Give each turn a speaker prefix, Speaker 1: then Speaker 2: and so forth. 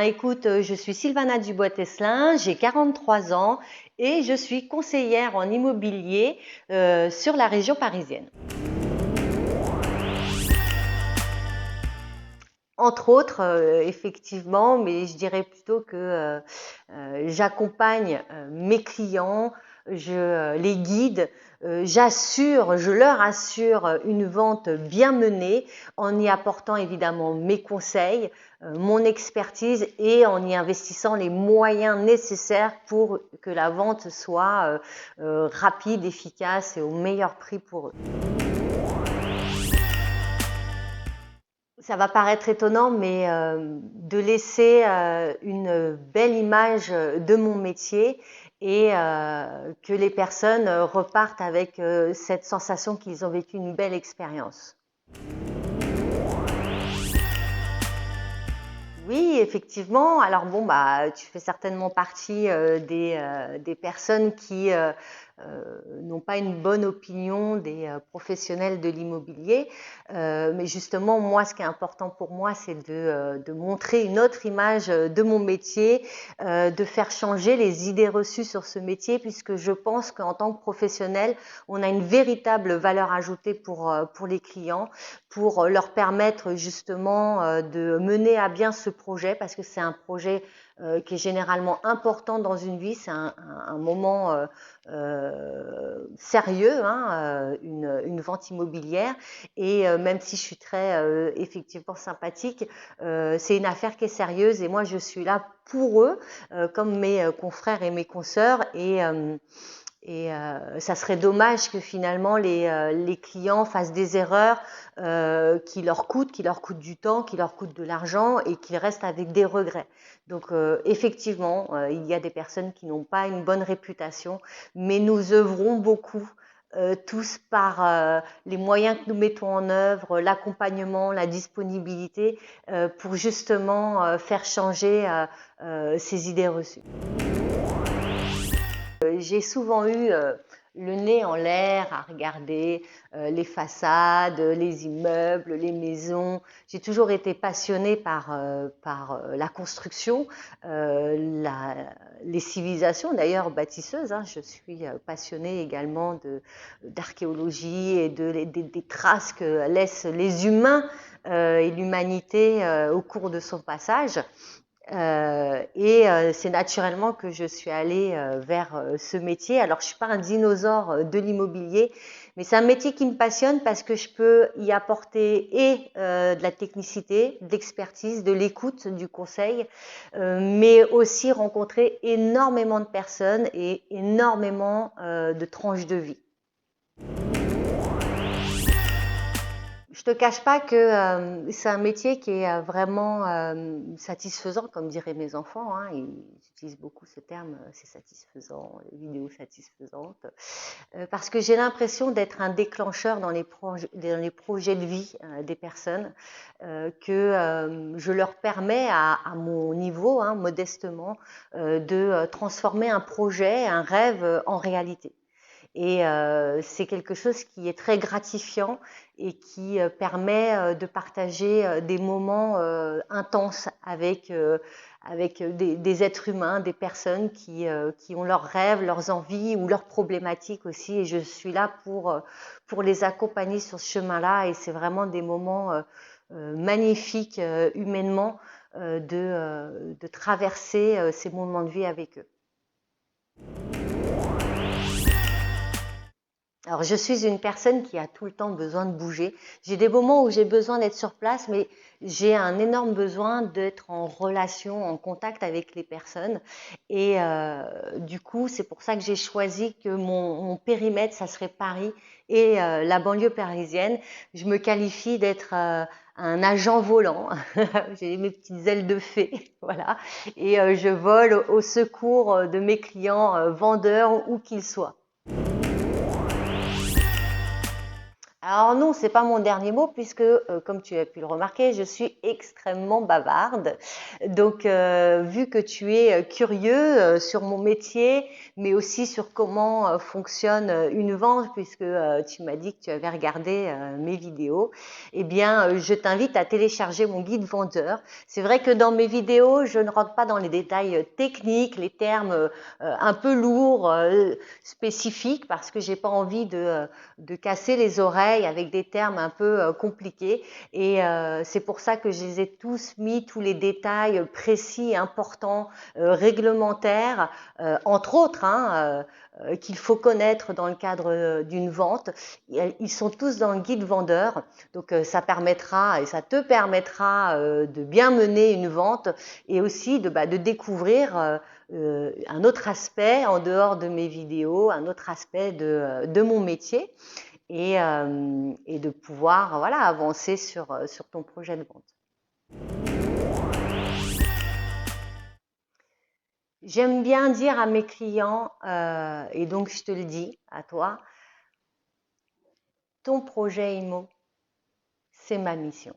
Speaker 1: bien, écoute, je suis Sylvana Dubois-Tesselin, j'ai 43 ans et je suis conseillère en immobilier sur la région parisienne. Entre autres, effectivement, mais je dirais plutôt que j'accompagne mes clients, je les guide, je leur assure une vente bien menée en y apportant évidemment mes conseils, mon expertise et en y investissant les moyens nécessaires pour que la vente soit rapide, efficace et au meilleur prix pour eux. Ça va paraître étonnant, mais de laisser une belle image de mon métier et que les personnes repartent avec cette sensation qu'ils ont vécu une belle expérience. Oui, effectivement. Alors bon, bah, tu fais certainement partie des personnes qui n'ont pas une bonne opinion des professionnels de l'immobilier. Mais justement, moi, ce qui est important pour moi, c'est de montrer une autre image de mon métier, de faire changer les idées reçues sur ce métier, puisque je pense qu'en tant que professionnel, on a une véritable valeur ajoutée pour les clients, pour leur permettre justement de mener à bien ce projet, parce que c'est un projet qui est généralement important dans une vie, c'est un moment sérieux, hein, une vente immobilière, et même si je suis très effectivement sympathique, c'est une affaire qui est sérieuse et moi je suis là pour eux, comme mes confrères et mes consoeurs, et ça serait dommage que finalement les clients fassent des erreurs qui leur coûtent du temps, qui leur coûtent de l'argent et qu'ils restent avec des regrets. Donc effectivement, il y a des personnes qui n'ont pas une bonne réputation, mais nous œuvrons beaucoup. Tous par les moyens que nous mettons en œuvre, l'accompagnement, la disponibilité, pour justement faire changer ces idées reçues. J'ai souvent eu le nez en l'air à regarder les façades, les immeubles, les maisons. J'ai toujours été passionnée par la construction, les civilisations, d'ailleurs bâtisseuses, hein. Je suis passionnée également d'archéologie et des traces que laissent les humains et l'humanité au cours de son passage. C'est naturellement que je suis allée vers ce métier. Alors, je suis pas un dinosaure de l'immobilier, mais c'est un métier qui me passionne parce que je peux y apporter de la technicité, de l'expertise, de l'écoute, du conseil, mais aussi rencontrer énormément de personnes et énormément de tranches de vie. Je te cache pas que c'est un métier qui est vraiment satisfaisant, comme diraient mes enfants, hein. Ils utilisent beaucoup ce terme, c'est satisfaisant, les vidéos satisfaisantes, parce que j'ai l'impression d'être un déclencheur dans les projets de vie des personnes, que je leur permets à mon niveau, hein, modestement, de transformer un projet, un rêve en réalité. Et c'est quelque chose qui est très gratifiant et qui permet de partager des moments intenses avec des êtres humains, des personnes qui ont leurs rêves, leurs envies ou leurs problématiques aussi. Et je suis là pour les accompagner sur ce chemin-là. Et c'est vraiment des moments magnifiques humainement de traverser ces moments de vie avec eux. Alors, je suis une personne qui a tout le temps besoin de bouger. J'ai des moments où j'ai besoin d'être sur place, mais j'ai un énorme besoin d'être en relation, en contact avec les personnes. Et du coup, c'est pour ça que j'ai choisi que mon périmètre, ça serait Paris et la banlieue parisienne. Je me qualifie d'être un agent volant. J'ai mes petites ailes de fée, voilà. Et je vole au secours de mes clients vendeurs, où qu'ils soient. Alors non, c'est pas mon dernier mot puisque, comme tu as pu le remarquer, je suis extrêmement bavarde. Donc, vu que tu es curieux sur mon métier, mais aussi sur comment fonctionne une vente, puisque tu m'as dit que tu avais regardé mes vidéos, eh bien, je t'invite à télécharger mon guide vendeur. C'est vrai que dans mes vidéos, je ne rentre pas dans les détails techniques, les termes un peu lourds, spécifiques, parce que j'ai pas envie de casser les oreilles avec des termes un peu compliqués. Et c'est pour ça que je les ai tous mis, tous les détails précis, importants, réglementaires, entre autres, hein, qu'il faut connaître dans le cadre d'une vente. Ils sont tous dans le guide vendeur. Donc ça permettra et ça te permettra de bien mener une vente et aussi de découvrir un autre aspect en dehors de mes vidéos, un autre aspect de mon métier et de pouvoir voilà, avancer sur ton projet de vente. J'aime bien dire à mes clients, et donc je te le dis à toi, ton projet IMO, c'est ma mission.